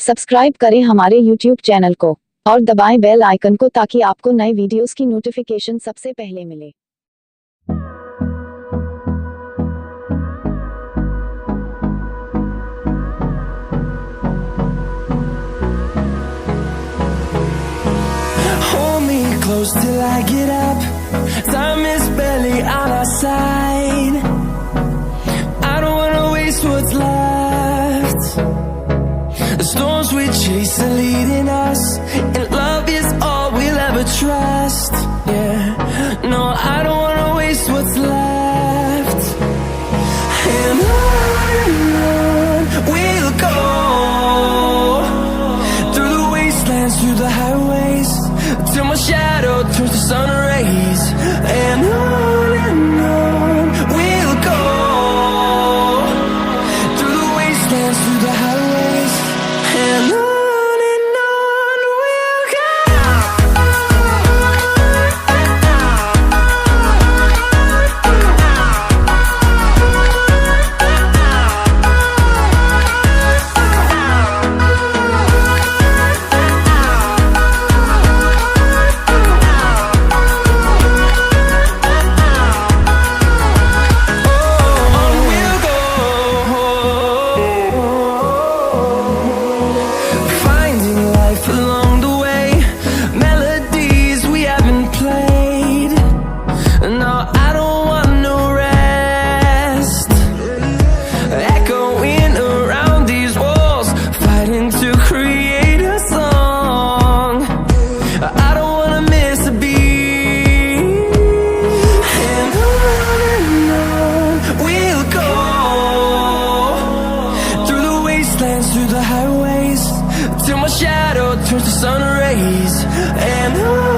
Subscribe करें हमारे YouTube channel को और दबाएं बेल आइकन को ताकि आपको नए वीडियोस की नोटिफिकेशन सबसे पहले मिले। Hold me close till I get up. Time is barely on our side. I don't wanna waste what's left. The storms we chase are leading us, and love is all we'll ever trust. Yeah, no, I don't wanna waste what's left. And on we'll go, through the wastelands, through the highways, till my shadow turns to sun rays. And on we'll go, through the wastelands, through the highways, and on we'll go. Through the highways, till my shadow turns to sun rays. And on